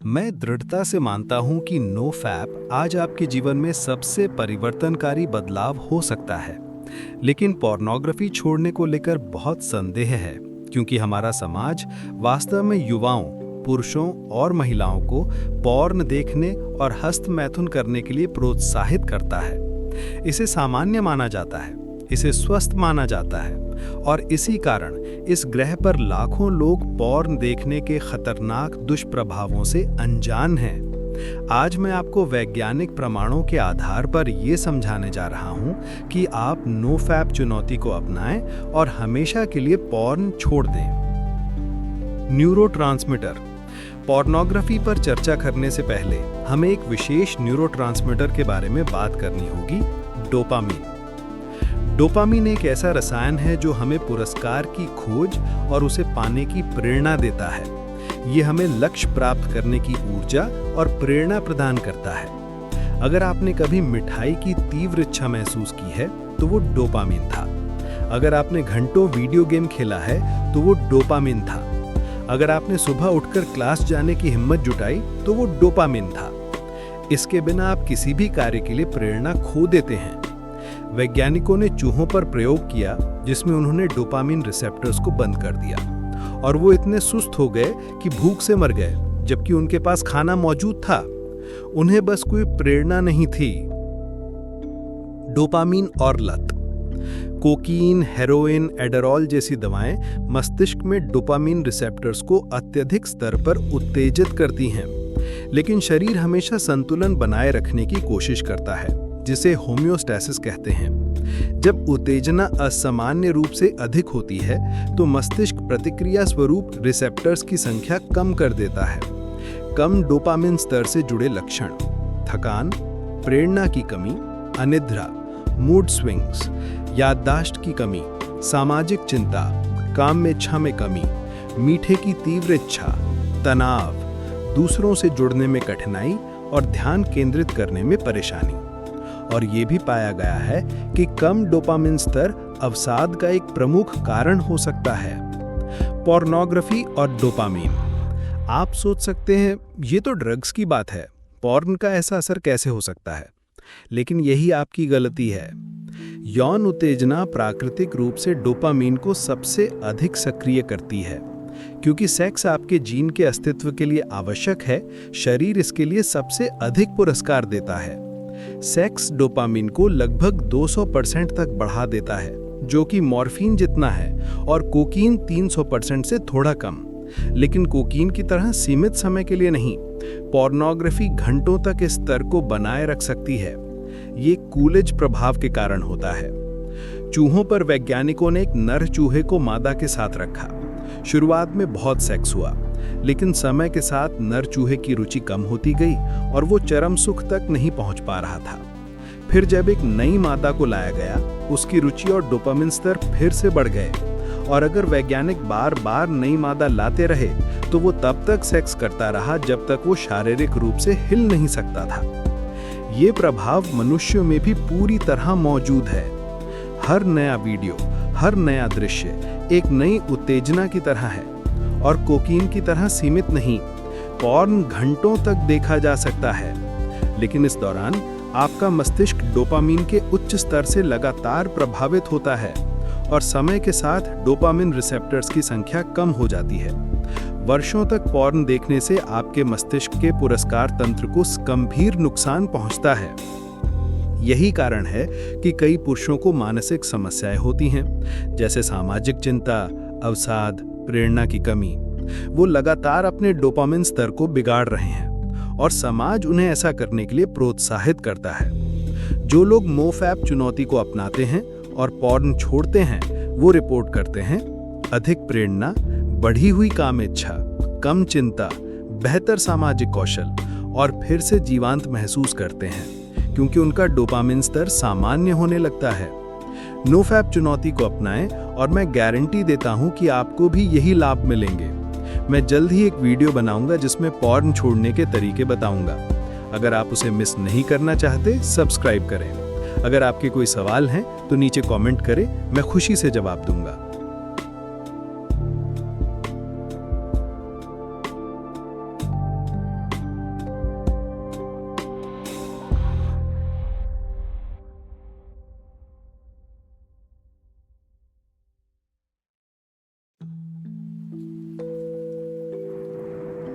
मैं दृढ़ता से मानता हूं कि नो फैप आज आपके जीवन में सबसे परिवर्तनकारी बदलाव हो सकता है। लेकिन पोर्नोग्राफी छोड़ने को लेकर बहुत संदेह है, क्योंकि हमारा समाज वास्तव में युवाओं, पुरुषों और महिलाओं को पोर्न देखने और हस्त मैथुन करने के लिए प्रोत्साहित करता है। इसे सामान्य माना जाता है, इसे स्वस्थ माना जाता है और इसी कारण इस ग्रह पर लाखों लोग पोर्न देखने के खतरनाक दुष्प्रभावों से अनजान हैं। आज मैं आपको वैज्ञानिक प्रमाणों के आधार पर यह समझाने जा रहा हूं कि आप नो फैप चुनौती को अपनाएं और हमेशा के लिए पोर्न छोड़ दें। न्यूरोट्रांसमीटर। पोर्नोग्राफी पर चर्चा करने से पहले हमें एक विशेष न्यूरोट्रांसमीटर के बारे में बात करनी होगी, डोपामीन। डोपामीन एक ऐसा रसायन है जो हमें पुरस्कार की खोज और उसे पाने की प्रेरणा देता है। ये हमें लक्ष्य प्राप्त करने की ऊर्जा और प्रेरणा प्रदान करता है। अगर आपने कभी मिठाई की तीव्र इच्छा महसूस की है तो वो डोपामीन था। अगर आपने घंटों वीडियो गेम खेला है तो वो डोपामीन था। अगर आपने सुबह उठकर क्लास जाने की हिम्मत जुटाई तो वो डोपामीन था। इसके बिना आप किसी भी कार्य के लिए प्रेरणा खो देते हैं। वैज्ञानिकों ने चूहों पर प्रयोग किया जिसमें उन्होंने डोपामीन रिसेप्टर्स को बंद कर दिया और वो इतने सुस्त हो गए कि भूख से मर गए, जबकि उनके पास खाना मौजूद था। उन्हें बस कोई प्रेरणा नहीं थी। डोपामीन और लत। कोकीन, हेरोइन, एडरॉल जैसी दवाएं मस्तिष्क में डोपामीन रिसेप्टर्स को अत्यधिक स्तर पर उत्तेजित करती हैं, लेकिन शरीर हमेशा संतुलन बनाए रखने की कोशिश करता है, जिसे होम्योस्टैसिस कहते हैं। जब उत्तेजना असामान्य रूप से अधिक होती है तो मस्तिष्क प्रतिक्रिया स्वरूप रिसेप्टर्स की संख्या कम कर देता है। कम डोपामिन स्तर से जुड़े लक्षण: थकान, प्रेरणा की कमी, अनिद्रा, मूड स्विंग्स, याददाश्त की कमी, सामाजिक चिंता, काम में इच्छा में कमी, मीठे की तीव्र इच्छा, तनाव, दूसरों से जुड़ने में कठिनाई और ध्यान केंद्रित करने में परेशानी। और ये भी पाया गया है कि कम डोपामिन स्तर अवसाद का एक प्रमुख कारण हो सकता है। पोर्नोग्राफी और डोपामिन। आप सोच सकते हैं ये तो ड्रग्स की बात है, पोर्न का ऐसा असर कैसे हो सकता है? लेकिन यही आपकी गलती है। यौन उत्तेजना प्राकृतिक रूप से डोपामिन को सबसे अधिक सक्रिय करती है। क्योंकि सेक्स आपके जीन के अस्तित्व के लिए आवश्यक है, शरीर इसके लिए सबसे अधिक पुरस्कार देता है। सेक्स डोपामिन को लगभग 200% तक बढ़ा देता है, जो कि मॉर्फिन जितना है, और कोकीन 300% से थोड़ा कम। लेकिन कोकीन की तरह सीमित समय के लिए नहीं। पोर्नोग्राफी घंटों तक इस स्तर को बनाए रख सकती है। ये कूलेज प्रभाव के कारण होता है। चूहों पर वैज्ञानिकों ने एक नर चूहे को मादा के साथ रखा। शुरुआत में बहुत सेक्स हुआ, लेकिन समय के साथ नर चूहे की रुचि कम होती गई और वो चरम सुख तक नहीं पहुंच पा रहा था। फिर जब एक नई मादा को लाया गया, उसकी रुचि और डोपामिन स्तर फिर से बढ़ गए। और अगर वैज्ञानिक बार बार नई मादा लाते रहे तो वो तब तक सेक्स करता रहा जब तक वो शारीरिक रूप से हिल नहीं सकता था। ये प्रभाव मनुष्यों में भी पूरी तरह मौजूद है। हर नया वीडियो, हर नया दृश्य एक नई उत्तेजना की तरह है और कोकीन की तरह सीमित नहीं। पोर्न घंटों तक देखा जा सकता है, लेकिन इस दौरान आपका मस्तिष्क डोपामिन के उच्च स्तर से लगातार प्रभावित होता है और समय के साथ डोपामिन रिसेप्टर्स की संख्या कम हो जाती है। वर्षों तक पोर्न देखने से आपके मस्तिष्क के पुरस्कार तंत्र को गंभीर नुकसान पहुंचता है। यही कारण है कि कई पुरुषों को मानसिक समस्याएं होती हैं, जैसे सामाजिक चिंता, अवसाद, प्रेरणा की कमी। वो लगातार अपने डोपामिन स्तर को बिगाड़ रहे हैं और समाज उन्हें ऐसा करने के लिए प्रोत्साहित करता है। जो लोग नो फैप चुनौती को अपनाते हैं और पोर्न छोड़ते हैं, वो रिपोर्ट करते हैं अधिक प्रेरणा, बढ़ी हुई काम इच्छा, कम चिंता, बेहतर सामाजिक कौशल और फिर से जीवंत महसूस करते हैं, क्योंकि उनका डोपामिन स्तर सामान्य होने लगता है। नो फैप चुनौती को अपनाएं और मैं गारंटी देता हूं कि आपको भी यही लाभ मिलेंगे। मैं जल्द ही एक वीडियो बनाऊंगा जिसमें पोर्न छोड़ने के तरीके बताऊंगा। अगर आप उसे मिस नहीं करना चाहते, सब्सक्राइब करें। अगर आपके कोई सवाल हैं तो नीचे कमेंट करें, मैं खुशी से जवाब दूंगा।